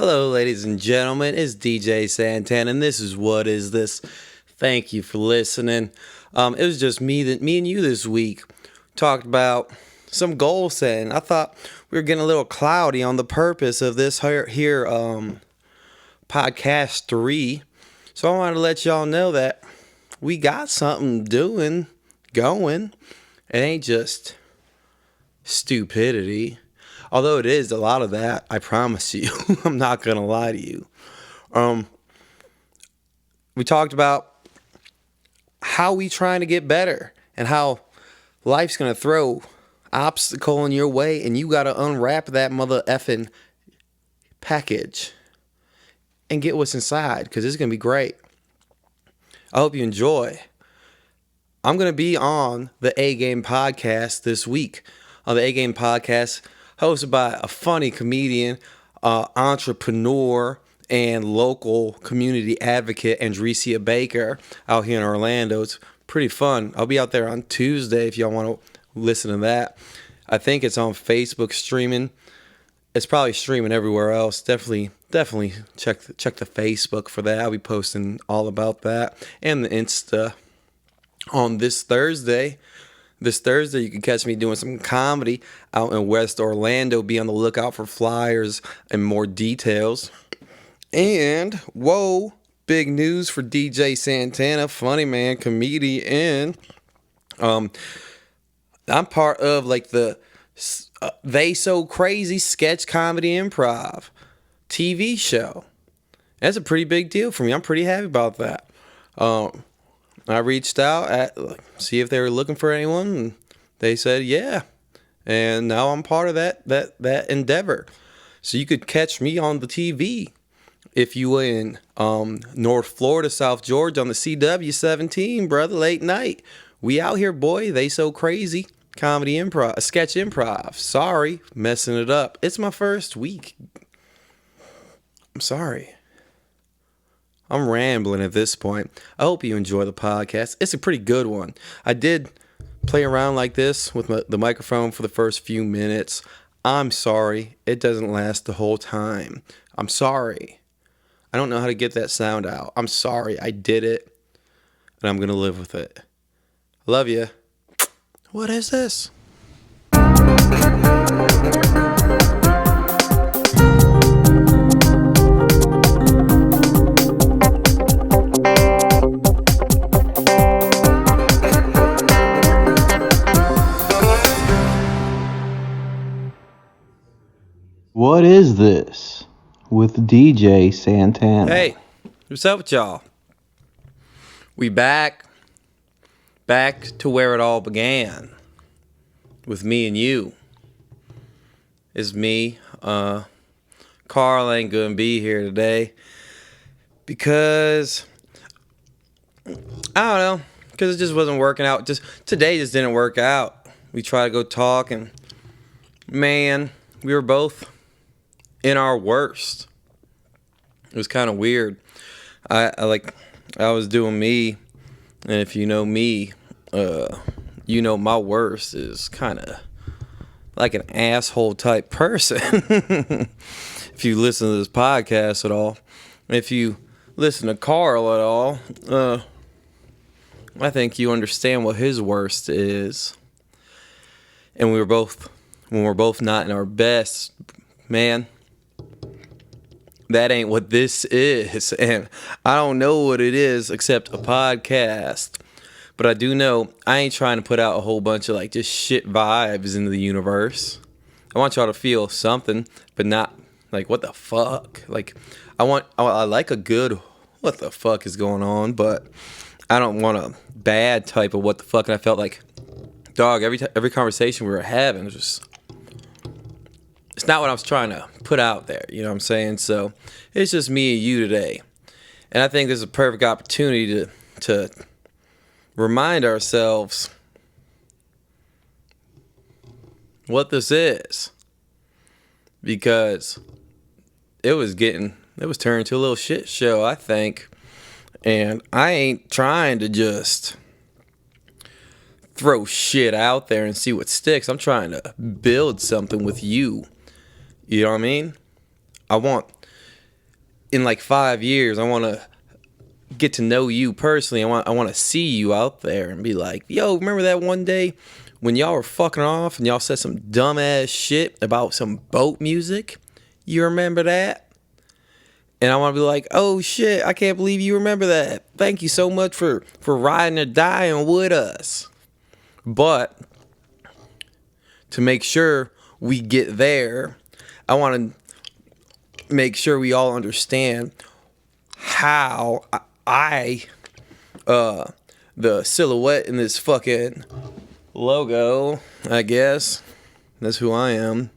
Hello, ladies and gentlemen. It's DJ Santana, and this is What Is This? Thank you for listening. It was just me and you this week talked about some goal setting. I thought we were getting a little cloudy on the purpose of this here podcast 3. So I wanted to let y'all know that we got something going. It ain't just stupidity. Although it is a lot of that, I promise you. I'm not going to lie to you. We talked about how we trying to get better and how life's going to throw obstacle in your way and you got to unwrap that mother effing package and get what's inside because it's going to be great. I hope you enjoy. I'm going to be on the A Game podcast this week. On the A Game podcast, hosted by a funny comedian, entrepreneur, and local community advocate, Andresia Baker, out here in Orlando. It's pretty fun. I'll be out there on Tuesday if y'all want to listen to that. I think it's on Facebook streaming. It's probably streaming everywhere else. Definitely check the Facebook for that. I'll be posting all about that. And the Insta on this Thursday. This Thursday, you can catch me doing some comedy out in West Orlando. Be on the lookout for flyers and more details. And, whoa, big news for DJ Santana, funny man, comedian. I'm part of like the They So Crazy sketch comedy improv TV show. That's a pretty big deal for me. I'm pretty happy about that. I reached out see if they were looking for anyone, and they said yeah. And now I'm part of that endeavor. So you could catch me on the TV if you were in North Florida, South Georgia on the CW17, brother, late night. We out here, boy. They So Crazy comedy improv, sketch improv. Sorry, messing it up. It's my first week. I'm sorry. I'm rambling at this point. I hope you enjoy the podcast. It's a pretty good one. I did play around like this with the microphone for the first few minutes. I'm sorry. It doesn't last the whole time. I'm sorry. I don't know how to get that sound out. I'm sorry. I did it, and I'm going to live with it. Love you. What is this? What is this with DJ Santana? Hey, what's up with y'all? We back to where it all began with me and you. It's me. Karl ain't gonna be here today because I don't know, because it just wasn't working out. Today just didn't work out. We tried to go talk and man, we were both in our worst. It was kind of weird. I was doing me, and if you know me, you know my worst is kind of like an asshole type person. If you listen to this podcast at all, if you listen to Karl at all, I think you understand what his worst is. And when we're both not in our best, man, that ain't what this is. And I don't know what it is except a podcast. But I do know I ain't trying to put out a whole bunch of like just shit vibes into the universe. I want y'all to feel something, but not like what the fuck. Like I like a good what the fuck is going on, but I don't want a bad type of what the fuck. And I felt like, dog, every conversation we were having was just, it's not what I was trying to put out there, you know what I'm saying? So it's just me and you today. And I think this is a perfect opportunity to remind ourselves what this is. Because it was turning to a little shit show, I think. And I ain't trying to just throw shit out there and see what sticks. I'm trying to build something with you. You know what I mean? I want in like 5 years, I want to get to know you personally. I want to see you out there and be like, yo, remember that one day when y'all were fucking off and y'all said some dumbass shit about some boat music? You remember that? And I want to be like, oh shit, I can't believe you remember that. Thank you so much for riding or dying with us. But to make sure we get there, I want to make sure we all understand how the silhouette in this fucking logo, I guess, that's who I am.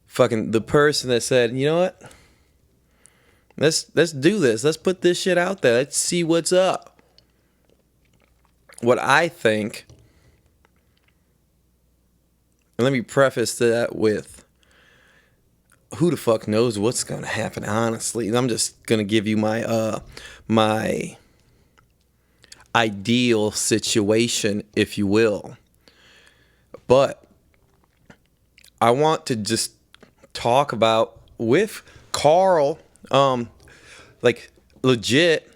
Fucking the person that said, you know what? Let's do this. Let's put this shit out there. Let's see what's up. What I think, and let me preface that with, who the fuck knows what's gonna happen, honestly. I'm just gonna give you my my ideal situation, if you will. But I want to just talk about with Karl, like legit,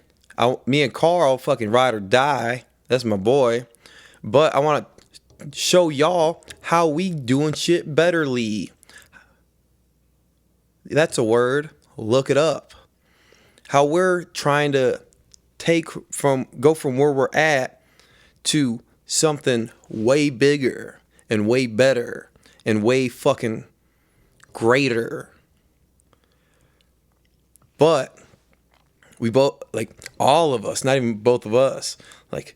me and Karl fucking ride or die. That's my boy. But I want to show y'all how we doing shit betterly. That's a word. Look it up. How we're trying to go from where we're at to something way bigger and way better and way fucking greater. But we both, like all of us, not even both of us, like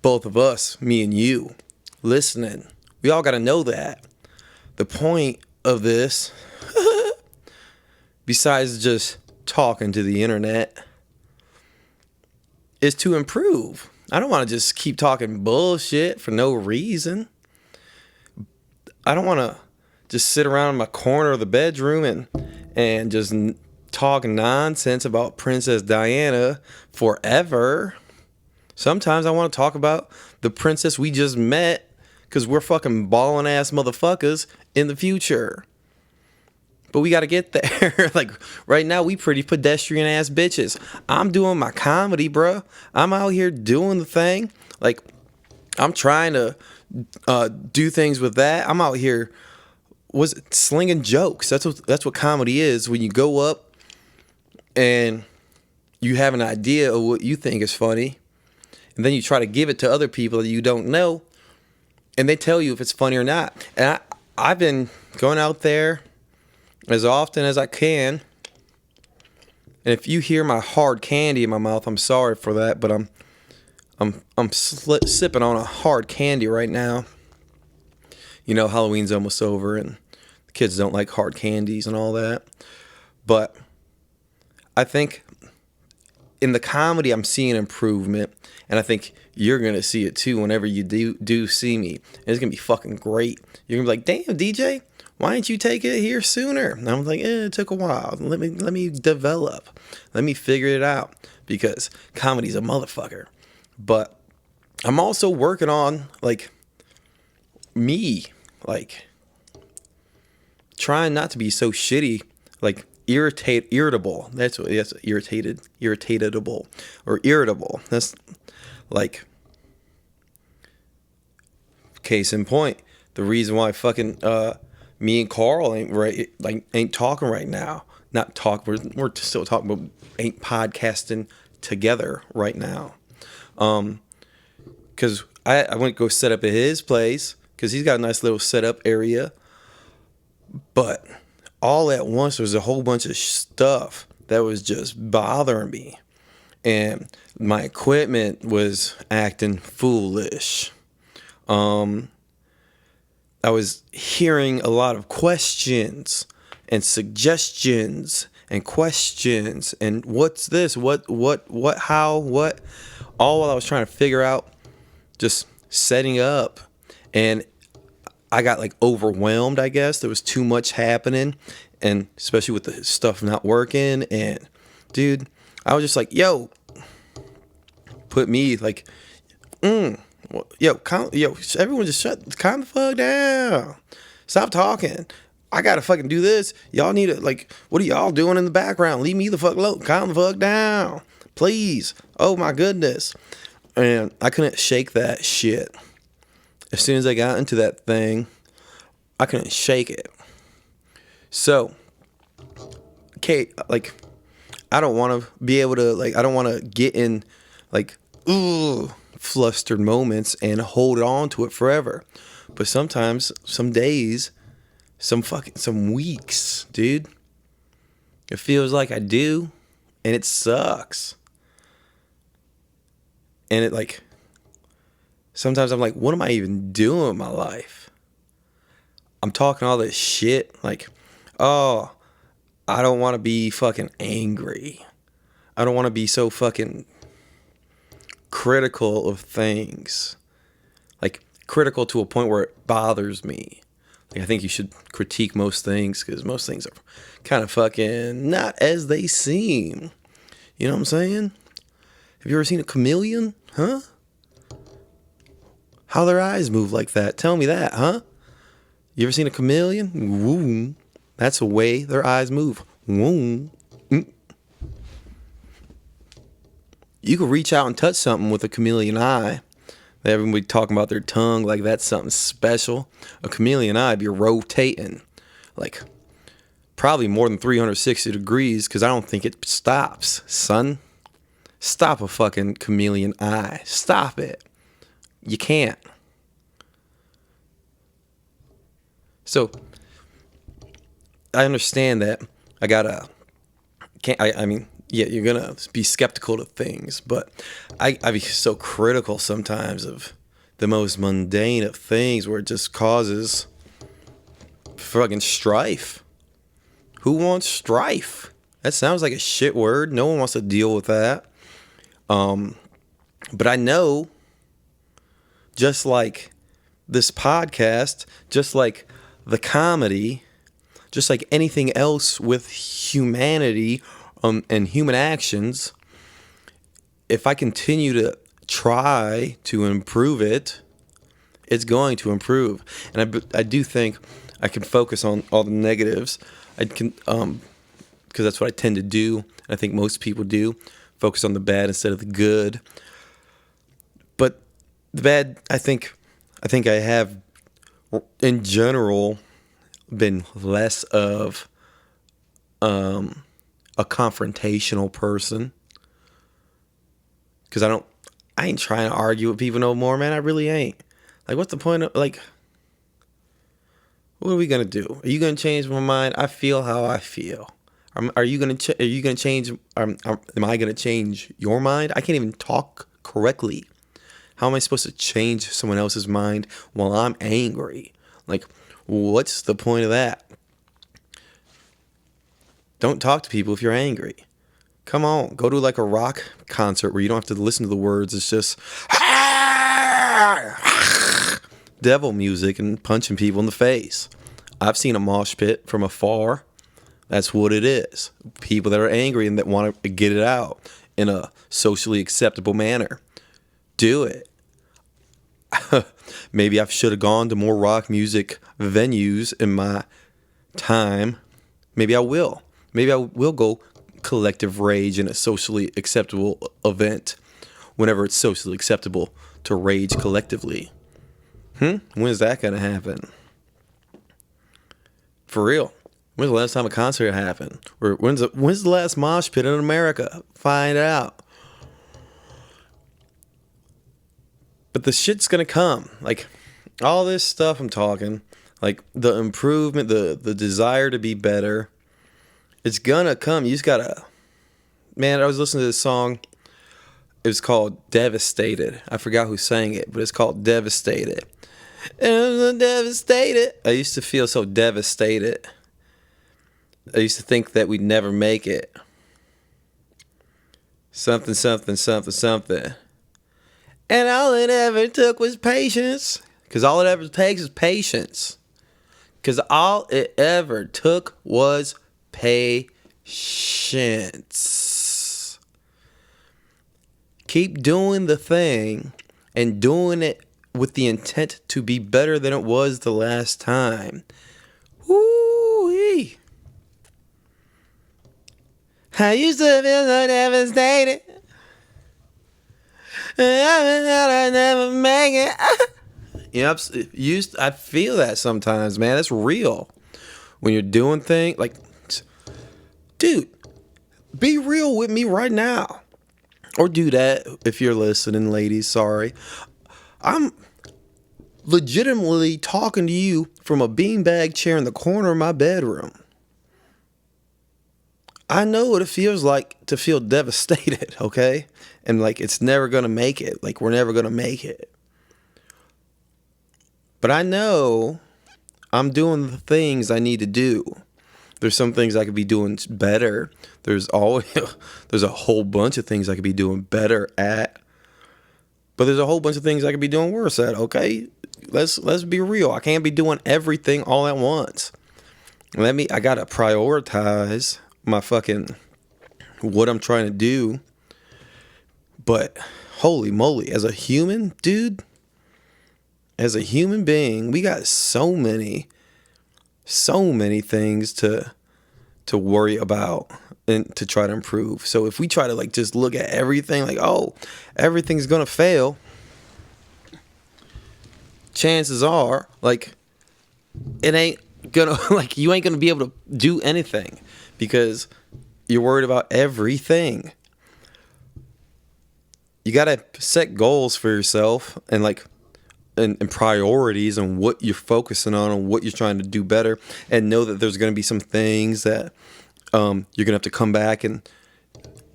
both of us, me and you, listening, we all got to know that. The point of this, besides just talking to the internet, is to improve. I don't want to just keep talking bullshit for no reason. I don't want to just sit around in my corner of the bedroom and just talk nonsense about Princess Diana forever. Sometimes I want to talk about the princess we just met, because we're fucking ballin' ass motherfuckers in the future. But we got to get there. Like right now, we pretty pedestrian ass bitches. I'm doing my comedy, bro. I'm out here doing the thing. Like I'm trying to do things with that. I'm out here slinging jokes. That's what comedy is. When you go up and you have an idea of what you think is funny, and then you try to give it to other people that you don't know, and they tell you if it's funny or not. And I've been going out there as often as I can. And if you hear my hard candy in my mouth, I'm sorry for that, but I'm sipping on a hard candy right now. You know, Halloween's almost over and the kids don't like hard candies and all that. But I think in the comedy, I'm seeing improvement, and I think you're going to see it too whenever you do see me. And it's going to be fucking great. You're going to be like, damn, DJ, why didn't you take it here sooner? And I'm like, it took a while. Let me develop. Let me figure it out, because comedy's a motherfucker. But I'm also working on, like, me, like, trying not to be so shitty, like, irritable. That's irritatable, or irritable. That's, like, case in point, the reason why fucking me and Karl ain't talking right now. Not talk. We're still talking, but ain't podcasting together right now. Because I went to go set up at his place, because he's got a nice little setup area. But all at once, there was a whole bunch of stuff that was just bothering me. And my equipment was acting foolish. I was hearing a lot of questions and suggestions and questions and what's this, what, how, what, all while I was trying to figure out just setting up. And I got like overwhelmed, I guess. There was too much happening, and especially with the stuff not working. And dude, I was just like, yo, put me like, yo, everyone just calm the fuck down. Stop talking. I gotta fucking do this. Y'all need to, like, what are y'all doing in the background? Leave me the fuck alone. Calm the fuck down. Please. Oh my goodness. And I couldn't shake that shit. As soon as I got into that thing, I couldn't shake it. So, okay, like, I don't want to be able to, like, I don't want to get in, like, flustered moments and hold on to it forever. But sometimes, some days, some weeks, dude, it feels like I do, and it sucks. And it, like, sometimes I'm like, what am I even doing with my life? I'm talking all this shit, like, oh, I don't want to be fucking angry. I don't want to be so fucking critical of things. Like, critical to a point where it bothers me. Like, I think you should critique most things, because most things are kind of fucking not as they seem. You know what I'm saying? Have you ever seen a chameleon? Huh? How their eyes move like that? Tell me that, huh? You ever seen a chameleon? Woo. That's the way their eyes move. Woo. You could reach out and touch something with a chameleon eye. Everybody talking about their tongue like that's something special. A chameleon eye be rotating like probably more than 360 degrees, because I don't think it stops, son. Stop a fucking chameleon eye. Stop it. You can't. So I understand that I mean, yeah, you're gonna be skeptical to things, but I be so critical sometimes of the most mundane of things, where it just causes fucking strife. Who wants strife? That sounds like a shit word. No one wants to deal with that. But I know, just like this podcast, just like the comedy, just like anything else with humanity and human actions, if I continue to try to improve it, it's going to improve. And I do think I can focus on all the negatives. I can, because that's what I tend to do. And I think most people do. Focus on the bad instead of the good. But the bad, I think I have, in general, been less of a confrontational person, because I ain't trying to argue with people no more, man. I really ain't. Like, what's the point of, like, what are we gonna do? Are you gonna change my mind? I feel how I feel. Are you gonna change? Am I gonna change your mind? I can't even talk correctly. How am I supposed to change someone else's mind while I'm angry? Like, what's the point of that? Don't talk to people if you're angry. Come on, go to like a rock concert where you don't have to listen to the words. It's just devil music and punching people in the face. I've seen a mosh pit from afar. That's what it is. People that are angry and that want to get it out in a socially acceptable manner. Do it. Maybe I should have gone to more rock music venues in my time. Maybe I will. Maybe I will go collective rage in a socially acceptable event whenever it's socially acceptable to rage collectively. When is that going to happen? For real. When's the last time a concert happened? Or when's the last mosh pit in America? Find out. But the shit's going to come. Like, all this stuff I'm talking, like the improvement, the desire to be better, it's gonna come. You just gotta, man, I was listening to this song. It was called Devastated. I forgot who sang it, but it's called Devastated. And I'm devastated. I used to feel so devastated. I used to think that we'd never make it. Something, something, something, something. And all it ever took was patience. Because all it ever takes is patience. Because all it ever took was patience. Keep doing the thing and doing it with the intent to be better than it was the last time. Woo! I used to feel so devastated. I never make it. I feel that sometimes, man. It's real. When you're doing things like, dude, be real with me right now. Or do that if you're listening, ladies. Sorry. I'm legitimately talking to you from a beanbag chair in the corner of my bedroom. I know what it feels like to feel devastated, okay? And like it's never going to make it. Like we're never going to make it. But I know I'm doing the things I need to do. There's some things I could be doing better. There's a whole bunch of things I could be doing better at. But there's a whole bunch of things I could be doing worse at, okay? Let's be real. I can't be doing everything all at once. I gotta prioritize my fucking what I'm trying to do. But holy moly, as a human, dude, as a human being, we got so many things to worry about and to try to improve. So if we try to like just look at everything like, oh, everything's gonna fail, chances are like it ain't gonna like you ain't gonna be able to do anything because you're worried about everything. You gotta set goals for yourself and like and priorities and what you're focusing on and what you're trying to do better, and know that there's going to be some things that you're going to have to come back and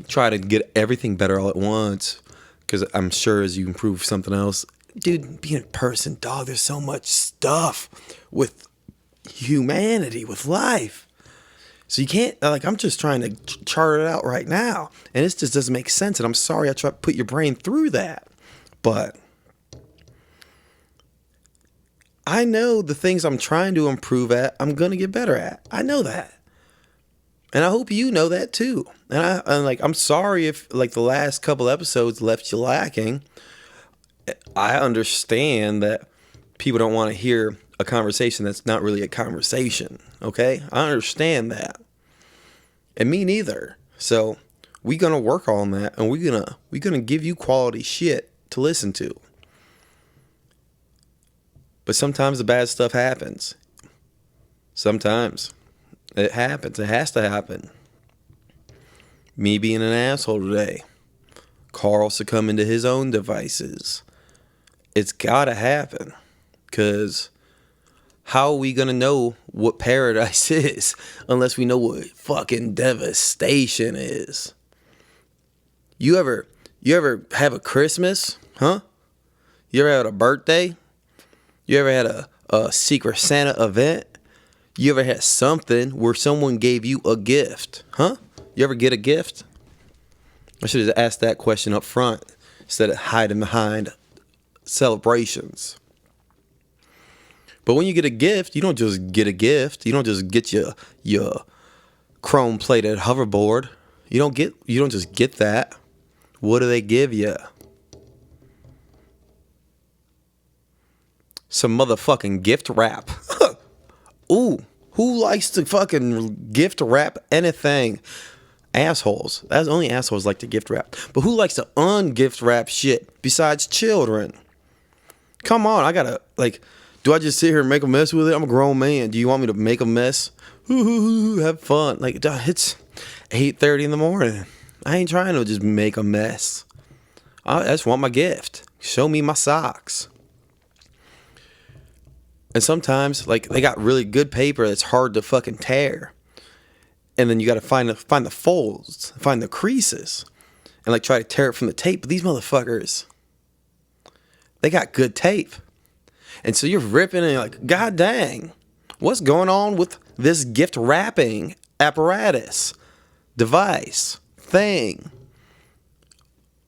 try to get everything better all at once, because I'm sure as you improve something else, dude, being a person, dog, there's so much stuff with humanity, with life. So you can't, like, I'm just trying to chart it out right now, and it just doesn't make sense, and I'm sorry I try to put your brain through that, but I know the things I'm trying to improve at, I'm going to get better at. I know that. And I hope you know that too. And I'm sorry if like the last couple episodes left you lacking. I understand that people don't want to hear a conversation that's not really a conversation. Okay? I understand that. And me neither. So we're going to work on that, and we're going to give you quality shit to listen to. But sometimes the bad stuff happens. Sometimes it happens. It has to happen. Me being an asshole today. Karl succumbing to his own devices. It's gotta happen. Because how are we gonna know what paradise is unless we know what fucking devastation is? You ever have a Christmas? Huh? You ever had a birthday? You ever had a Secret Santa event? You ever had something where someone gave you a gift? Huh? You ever get a gift? I should have asked that question up front instead of hiding behind celebrations. But when you get a gift, you don't just get a gift. You don't just get your chrome-plated hoverboard. You don't just get that. What do they give you? Some motherfucking gift wrap. Ooh, who likes to fucking gift wrap anything? Assholes. That's only assholes like to gift wrap. But who likes to ungift wrap shit besides children? Come on, I gotta, like, do I just sit here and make a mess with it? I'm a grown man. Do you want me to make a mess? Have fun. Like, it's 8:30 in the morning. I ain't trying to just make a mess. I just want my gift. Show me my socks. And sometimes, like, they got really good paper that's hard to fucking tear. And then you got to find the folds, find the creases, and, like, try to tear it from the tape. But these motherfuckers, they got good tape. And so you're ripping and you're like, God dang, what's going on with this gift wrapping apparatus, device, thing?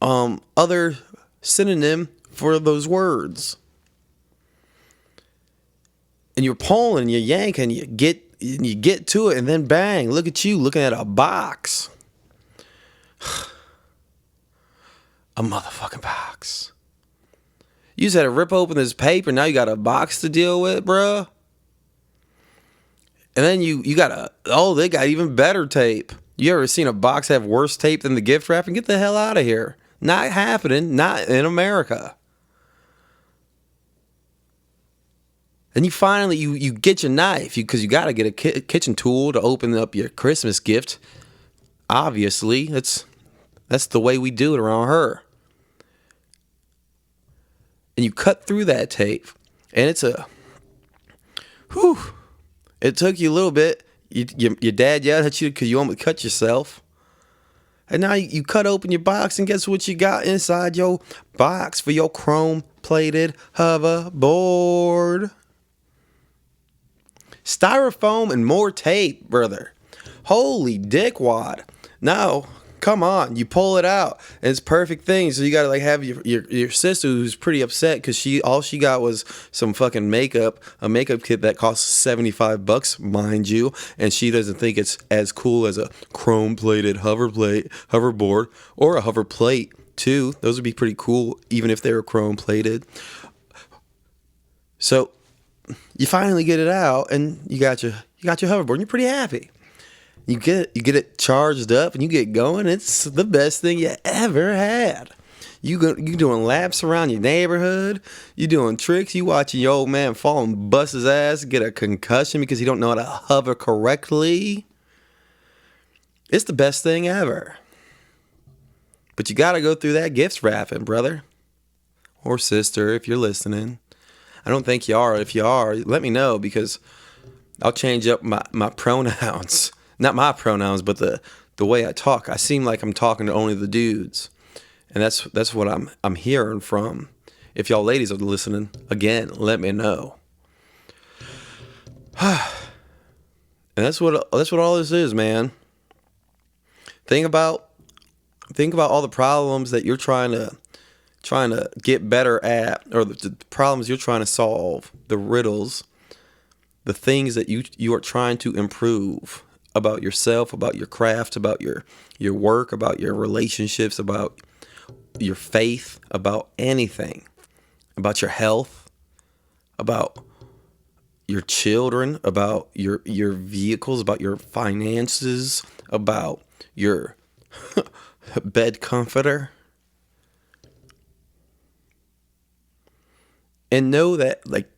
Other synonym for those words. And you're pulling, you're yanking, you get to it, and then bang, look at you looking at a box. A motherfucking box. You just had to rip open this paper, now you got a box to deal with, bruh. And then you got they got even better tape. You ever seen a box have worse tape than the gift wrapping? Get the hell out of here. Not happening. Not in America. And you finally, you get your knife because you got to get a kitchen tool to open up your Christmas gift. Obviously, that's the way we do it around her. And you cut through that tape, and it's it took you a little bit. Your dad yelled at you because you almost cut yourself. And now you cut open your box, and guess what you got inside your box for your chrome-plated hoverboard? Styrofoam and more tape, brother. Holy dickwad. Now, come on, you pull it out, and it's perfect thing. So you gotta like have your sister who's pretty upset because all she got was some fucking makeup, a makeup kit that costs $75, mind you, and she doesn't think it's as cool as a chrome-plated hoverboard or a hover plate too. Those would be pretty cool, even if they were chrome-plated. So you finally get it out, and you got your hoverboard, and you're pretty happy. You get it charged up, and you get going. It's the best thing you ever had. You doing laps around your neighborhood. You doing tricks. You watching your old man fall and bust his ass, get a concussion because he don't know how to hover correctly. It's the best thing ever. But you got to go through that gift wrapping, brother or sister, if you're listening. I don't think you are. If you are, let me know because I'll change up my pronouns. Not my pronouns, but the way I talk. I seem like I'm talking to only the dudes. And that's what I'm hearing from. If y'all ladies are listening, again, let me know. And that's what all this is, man. Think about all the problems that you're trying to get better at, or the problems you're trying to solve, the riddles, the things that you are trying to improve about yourself, about your craft, about your work, about your relationships, about your faith, about anything, about your health, about your children, about your vehicles, about your finances, about your bed comforter. And know that, like,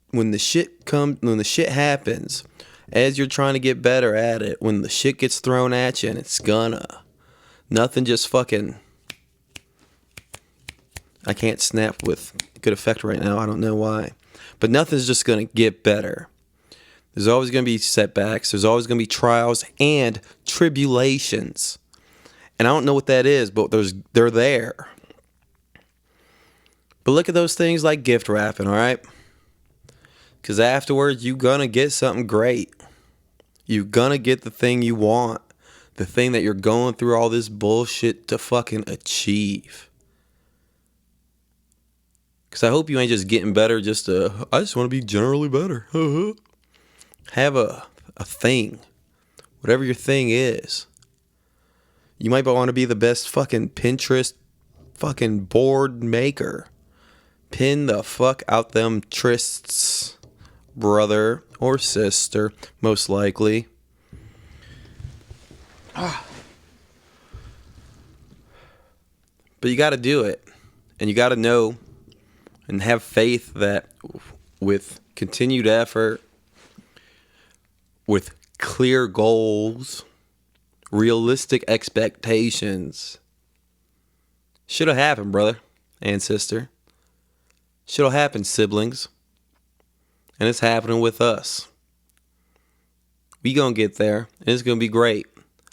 when the shit happens, as you're trying to get better at it, when the shit gets thrown at you, and it's gonna, nothing just fucking, I can't snap with good effect right now, I don't know why, but nothing's just gonna get better. There's always gonna be setbacks, there's always gonna be trials and tribulations. And I don't know what that is, but they're there. But look at those things like gift wrapping, all right? Because afterwards, you're going to get something great. You're going to get the thing you want. The thing that you're going through all this bullshit to fucking achieve. Because I hope you ain't just getting better I just want to be generally better. Have a thing. Whatever your thing is. You might want to be the best fucking Pinterest fucking board maker. Pin the fuck out them trysts, brother or sister, most likely. But you got to do it. And you got to know and have faith that with continued effort, with clear goals, realistic expectations, shit'll happen, brother and sister. Shit'll happen, siblings. And it's happening with us. We gonna get there, and it's gonna be great.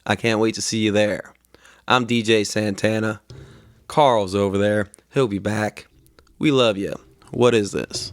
I can't wait to see you there. I'm DJ Santana. Karl's over there. He'll be back. We love you. What is this?